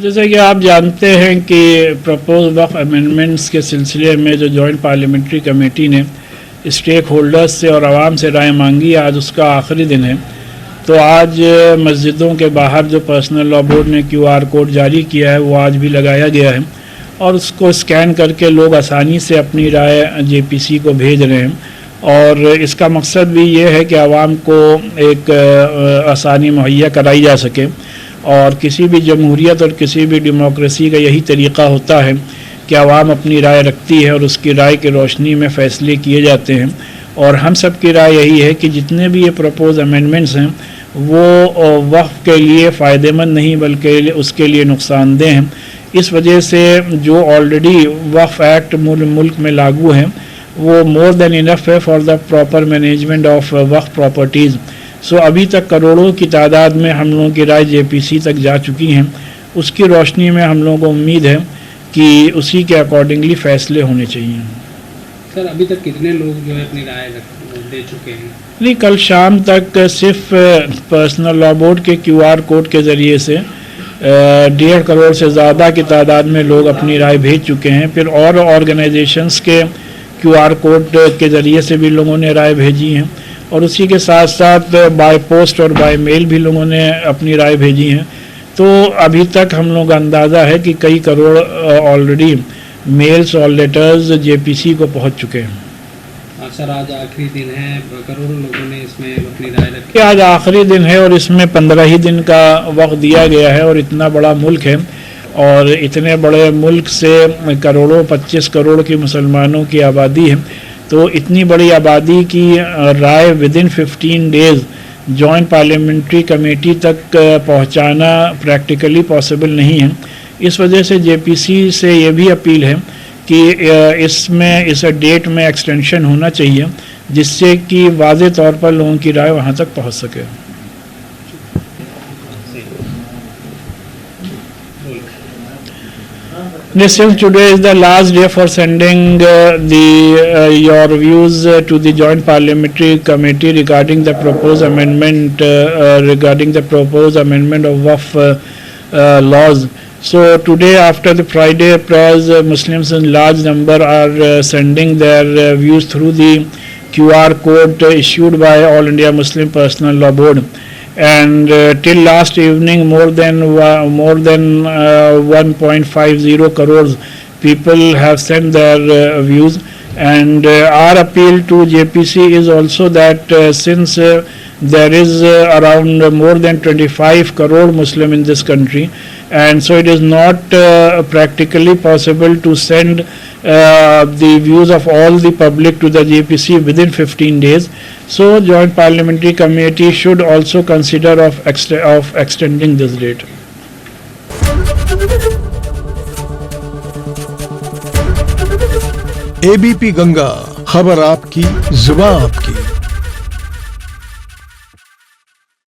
جیسا کہ آپ جانتے ہیں کہ پرپوز وقف امینڈمنٹس کے سلسلے میں جو جوائنٹ پارلیمنٹری کمیٹی نے اسٹیک ہولڈرز سے اور عوام سے رائے مانگی، آج اس کا آخری دن ہے. تو آج مسجدوں کے باہر جو پرسنل لاء بورڈ نے QR کوڈ جاری کیا ہے وہ آج بھی لگایا گیا ہے، اور اس کو اسکین کر کے لوگ آسانی سے اپنی رائے JPC کو بھیج رہے ہیں. اور اس کا مقصد بھی یہ ہے کہ عوام کو ایک آسانی مہیا کرائی جا سکے. اور کسی بھی جمہوریت اور کسی بھی ڈیموکریسی کا یہی طریقہ ہوتا ہے کہ عوام اپنی رائے رکھتی ہے اور اس کی رائے کی روشنی میں فیصلے کیے جاتے ہیں. اور ہم سب کی رائے یہی ہے کہ جتنے بھی یہ پرپوز امینڈمنٹس ہیں وہ وقف کے لیے فائدہ مند نہیں بلکہ اس کے لیے نقصان دہ ہیں. اس وجہ سے جو آلریڈی وقف ایکٹ ملک میں لاگو ہے وہ مور دین انف ہے for the proper management of وقف پراپرٹیز. سو ابھی تک کروڑوں کی تعداد میں ہم لوگوں کی رائے JPC تک جا چکی ہیں. اس کی روشنی میں ہم لوگوں کو امید ہے کہ اسی کے اکارڈنگلی فیصلے ہونے چاہیے. سر ابھی تک کتنے لوگ جو ہے اپنی رائے دے چکے ہیں؟ نہیں، کل شام تک صرف پرسنل لاء بورڈ کے QR کوڈ کے ذریعے سے 1.5 کروڑ سے زیادہ کی تعداد میں لوگ اپنی رائے بھیج چکے ہیں. پھر اور آرگنائزیشنز کے QR کوڈ کے ذریعے سے بھی لوگوں نے رائے بھیجی ہیں، اور اسی کے ساتھ ساتھ بائی پوسٹ اور بائی میل بھی لوگوں نے اپنی رائے بھیجی ہیں. تو ابھی تک ہم لوگ کا اندازہ ہے کہ کئی کروڑ آلریڈی میلز اور لیٹرز JPC کو پہنچ چکے ہیں. سر آج آخری دن ہے، کروڑوں لوگوں نے اس میں اپنی رائے رکھی. آج آخری دن ہے اور اس میں 15 ہی دن کا وقت دیا گیا ہے، اور اتنا بڑا ملک ہے اور اتنے بڑے ملک سے کروڑوں 25 کروڑ کی مسلمانوں کی آبادی ہے. تو اتنی بڑی آبادی کی رائے ودن 15 ڈیز جوائنٹ پارلیمنٹری کمیٹی تک پہنچانا پریکٹیکلی پاسبل نہیں ہے. اس وجہ سے JPC سے یہ بھی اپیل ہے کہ اس ڈیٹ میں ایکسٹینشن ہونا چاہیے جس سے کہ واضح طور پر لوگوں کی رائے وہاں تک پہنچ سکے. Since today is the last day for sending your views to the Joint Parliamentary Committee regarding the proposed amendment of Waqf laws. So today, after the Friday prayers, Muslims in large number are sending their views through the QR code issued by All India Muslim Personal Law Board. And till last evening, more than 1.50 crores people have sent their views. And our appeal to JPC is also that since there is around more than 25 crore Muslim in this country, and so it is not practically possible to send the views of all the public to the JPC within 15 days. So Joint Parliamentary Committee should also consider of extending this date. ABP Ganga, خبر آپ کی، زبان آپ کی.